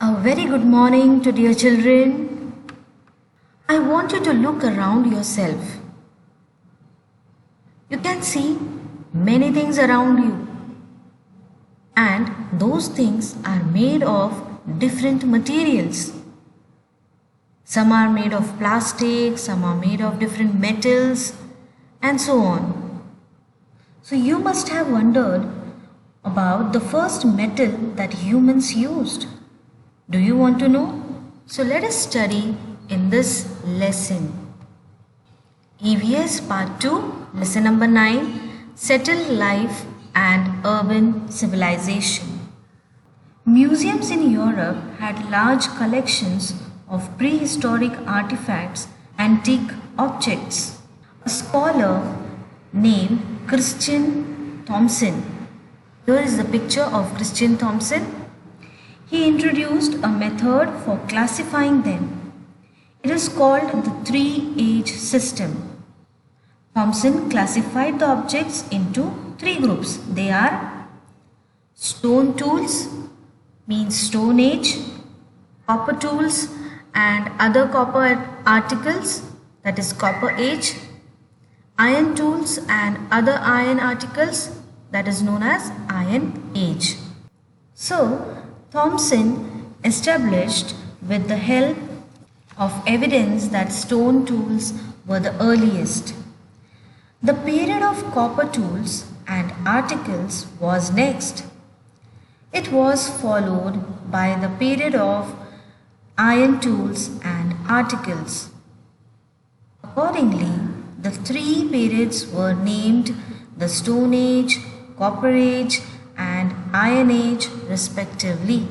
A very good morning to dear children. I want you to look around yourself. You can see many things around you, and those things are made of different materials. Some are made of plastic, some are made of different metals, and so on. So you must have wondered about the first metal that humans used. Do you want to know? So let us study in this lesson. EVS Part 2, Lesson number 9, Settled Life and Urban Civilization. Museums in Europe had large collections of prehistoric artifacts, antique objects. A scholar named Christian Thomson. Here is the picture of Christian Thomson. He introduced a method for classifying them. It is called the three-age system. Thomson classified the objects into three groups. They are stone tools, means Stone Age, copper tools and other copper articles, that is Copper Age, iron tools and other iron articles, that is known as Iron Age. So, Thomson established with the help of evidence that stone tools were the earliest. The period of copper tools and articles was next. It was followed by the period of iron tools and articles. Accordingly, the three periods were named the Stone Age, Copper Age and Iron Age respectively.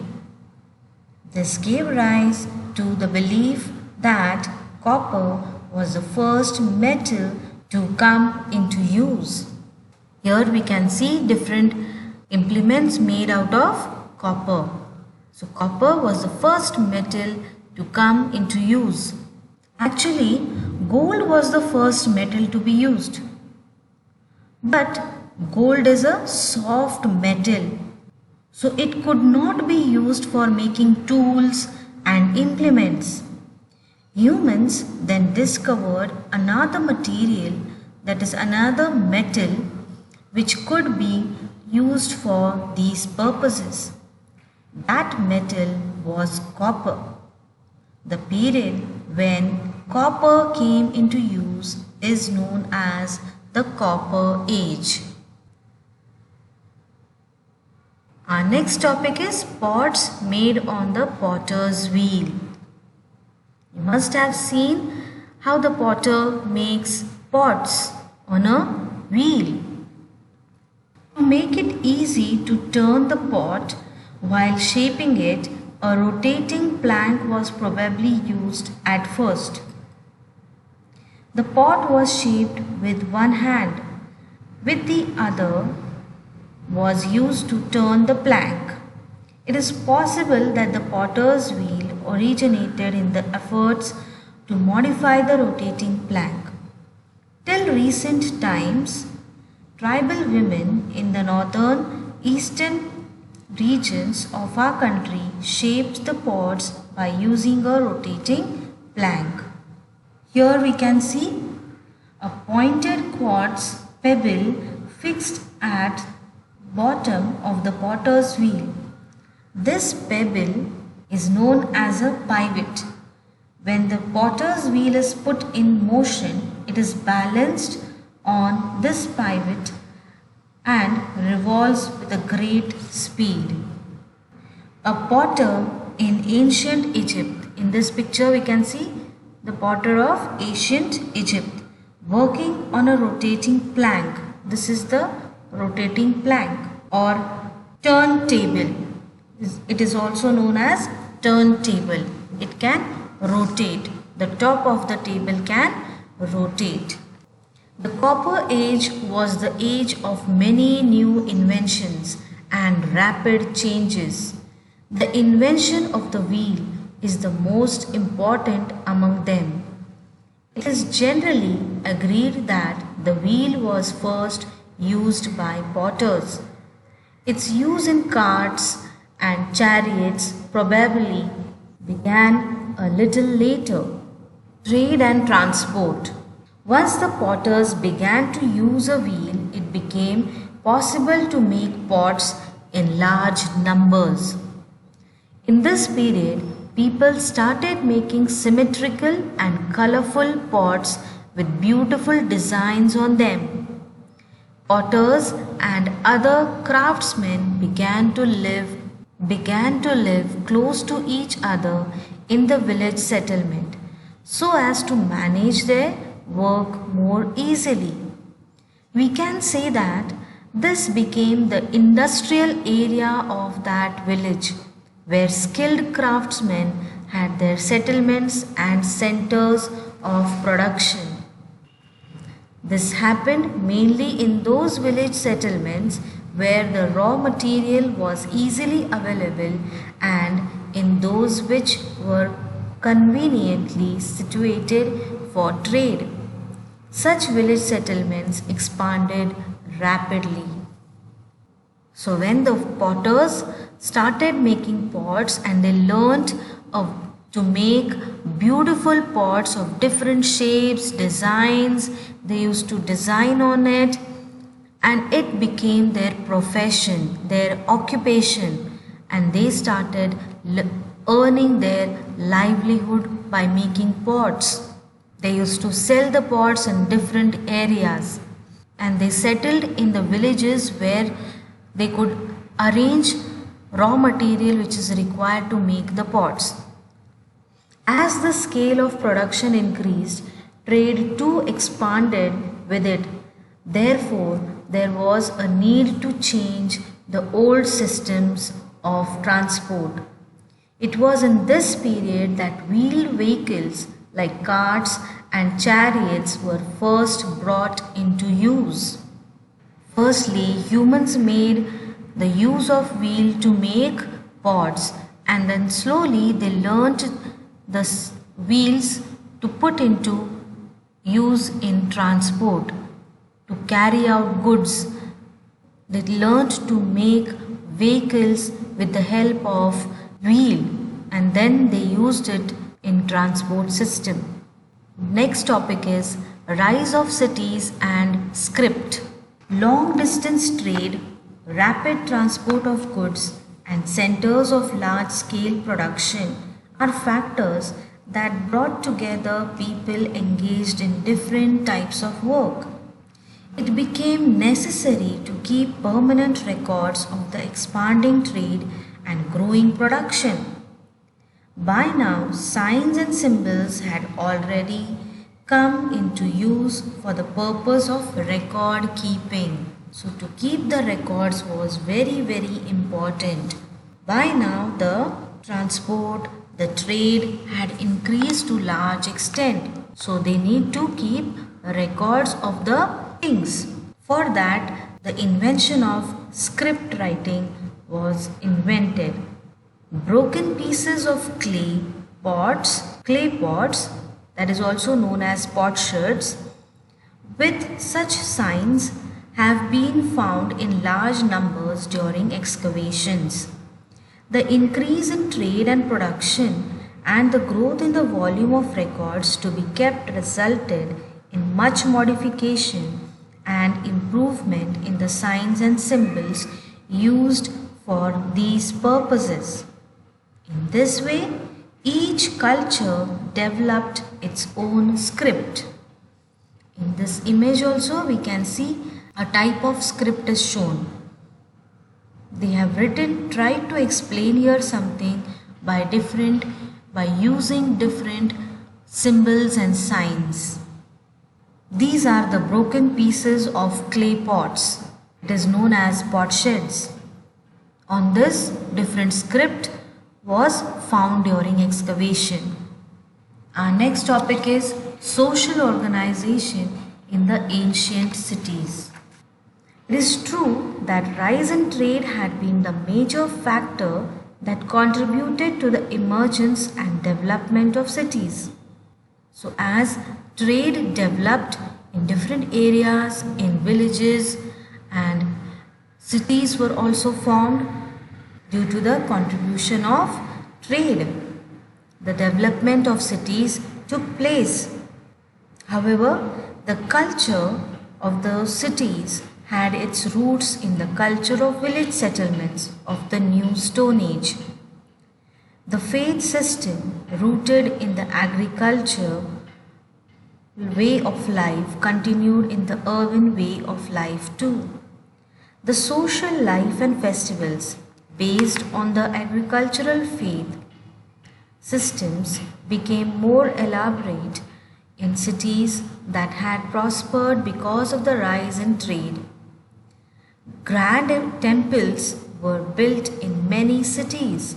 This gave rise to the belief that copper was the first metal to come into use. Here we can see different implements made out of copper. So copper was the first metal to come into use. Actually, gold was the first metal to be used. But gold is a soft metal, so it could not be used for making tools and implements. Humans then discovered another material, that is another metal, which could be used for these purposes. That metal was copper. The period when copper came into use is known as the Copper Age. Our next topic is pots made on the potter's wheel. You must have seen how the potter makes pots on a wheel. To make it easy to turn the pot while shaping it, a rotating plank was probably used at first. The pot was shaped with one hand, with the other was used to turn the plank. It is possible that the potter's wheel originated in the efforts to modify the rotating plank. Till recent times, tribal women in the northern eastern regions of our country shaped the pots by using a rotating plank. Here we can see a pointed quartz pebble fixed at bottom of the potter's wheel. This pebble is known as a pivot. When the potter's wheel is put in motion, it is balanced on this pivot and revolves with a great speed. A potter in ancient Egypt. In this picture we can see the potter of ancient Egypt working on a rotating plank. This is the rotating plank or turntable. It is also known as turntable. It can rotate. The top of the table can rotate. The Copper Age was the age of many new inventions and rapid changes. The invention of the wheel is the most important among them. It is generally agreed that the wheel was first used by potters. Its use in carts and chariots probably began a little later. Trade and transport. Once the potters began to use a wheel, it became possible to make pots in large numbers. In this period, people started making symmetrical and colorful pots with beautiful designs on them. Potters and other craftsmen began to live close to each other in the village settlement so as to manage their work more easily. We can say that this became the industrial area of that village where skilled craftsmen had their settlements and centers of production. This happened mainly in those village settlements where the raw material was easily available and in those which were conveniently situated for trade. Such village settlements expanded rapidly. So when the potters started making pots and they learnt to make beautiful pots of different shapes, designs, they used to design on it and it became their profession, their occupation, and they started earning their livelihood by making pots. They used to sell the pots in different areas and they settled in the villages where they could arrange raw material which is required to make the pots. As the scale of production increased, trade too expanded with it. Therefore, there was a need to change the old systems of transport. It was in this period that wheeled vehicles like carts and chariots were first brought into use. Firstly, humans made the use of wheel to make pots and then slowly they learnt the wheels to put into use in transport to carry out goods. They learnt to make vehicles with the help of wheel and then they used it in transport system. Next topic is rise of cities and script. Long distance trade, rapid transport of goods and centers of large scale production are factors that brought together people engaged in different types of work. It became necessary to keep permanent records of the expanding trade and growing production. By now, signs and symbols had already come into use for the purpose of record keeping. So to keep the records was very important. By now, the transport, the trade had increased to large extent. So they need to keep records of the things. For that, the invention of script writing was invented. Broken pieces of clay pots, that is also known as potsherds, with such signs have been found in large numbers during excavations. The increase in trade and production and the growth in the volume of records to be kept resulted in much modification and improvement in the signs and symbols used for these purposes. In this way, each culture developed its own script. In this image also we can see a type of script is shown. They have tried to explain here something by using different symbols and signs. These are the broken pieces of clay pots. It is known as potsherds. On this, different script was found during excavation. Our next topic is social organization in the ancient cities. It is true that rise in trade had been the major factor that contributed to the emergence and development of cities. So as trade developed in different areas, in villages, and cities were also formed, due to the contribution of trade. The development of cities took place. However, the culture of the cities had its roots in the culture of village settlements of the New Stone Age. The faith system, rooted in the agriculture way of life, continued in the urban way of life too. The social life and festivals based on the agricultural faith systems became more elaborate in cities that had prospered because of the rise in trade. Grand temples were built in many cities.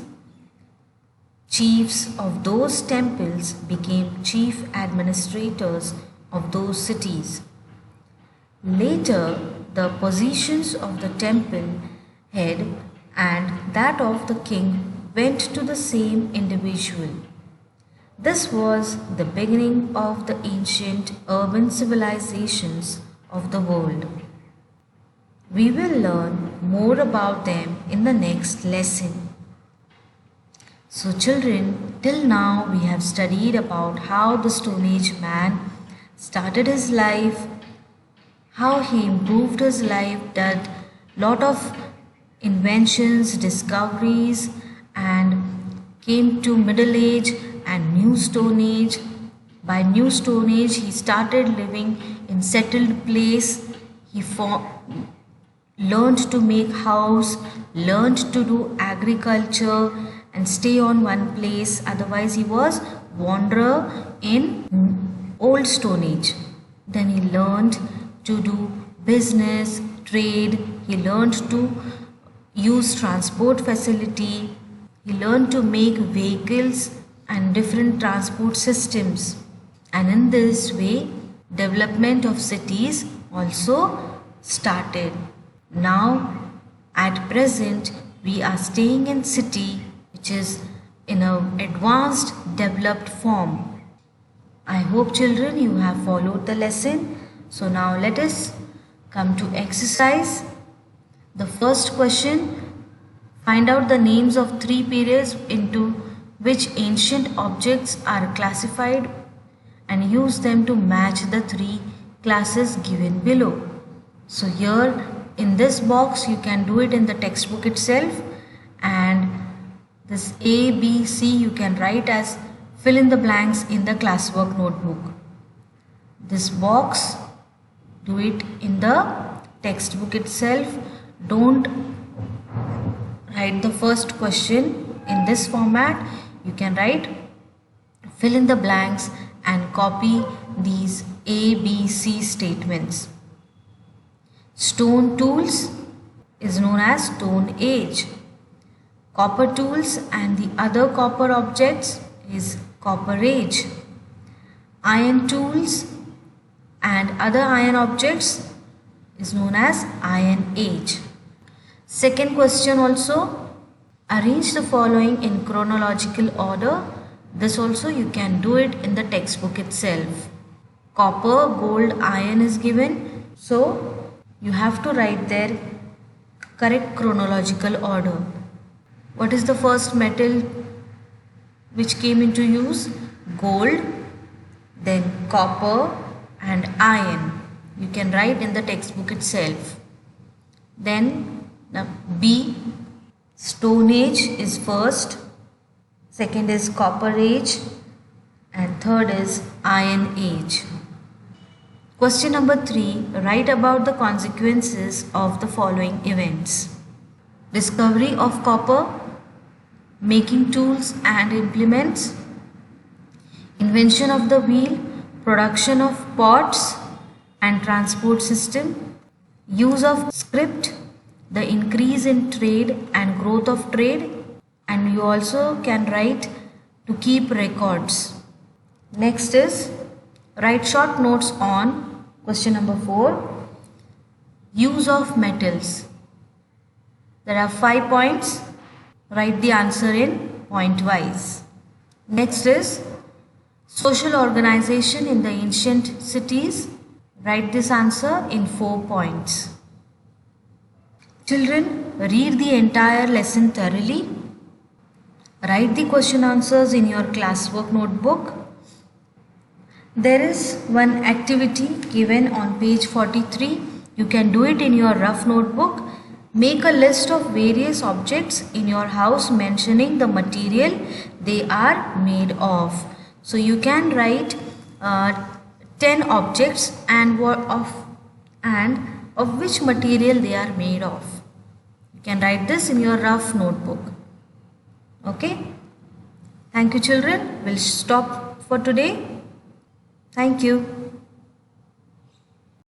Chiefs of those temples became chief administrators of those cities. Later, the positions of the temple head and that of the king went to the same individual. This was the beginning of the ancient urban civilizations of the world. We will learn more about them in the next lesson. So children, till now we have studied about how the Stone Age man started his life, how he improved his life, did lot of inventions, discoveries, and came to Middle Age and New Stone Age. By New Stone Age he started living in settled place. He learned to make house, learned to do agriculture and stay on one place, otherwise he was wanderer in Old Stone Age. Then he learned to do business, trade, he learned to use transport facility, he learned to make vehicles and different transport systems, and in this way development of cities also started. Now at present we are staying in city which is in an advanced developed form. I hope children you have followed the lesson. So now let us come to exercise. The first question, find out the names of 3 periods into which ancient objects are classified and use them to match the 3 classes given below. So here in this box you can do it in the textbook itself, and this A, B, C you can write as fill in the blanks in the classwork notebook. This box, do it in the textbook itself. Don't write the first question in this format. You can write fill in the blanks and copy these A, B, C statements. Stone tools is known as Stone Age. Copper tools and the other copper objects is Copper Age. Iron tools and other iron objects is known as Iron Age. Second question also, arrange the following in chronological order. This also you can do it in the textbook itself. Copper, gold, iron is given. So you have to write their correct chronological order. What is the first metal which came into use? Gold, then copper and iron. You can write in the textbook itself. Then B, Stone Age is first, second is Copper Age, and third is Iron Age. Question number 3, write about the consequences of the following events. Discovery of copper, making tools and implements, invention of the wheel, production of pots and transport system, use of script, the increase in trade and growth of trade, and you also can write to keep records. Next is write short notes on question number 4, use of metals. There are 5 points. Write the answer in point wise. Next is social organization in the ancient cities. Write this answer in 4 points. Children, read the entire lesson thoroughly. Write the question answers in your classwork notebook. There is one activity given on page 43. You can do it in your rough notebook. Make a list of various objects in your house mentioning the material they are made of. So you can write 10 objects and of which material they are made of. You can write this in your rough notebook. Okay? Thank you, children. We'll stop for today. Thank you.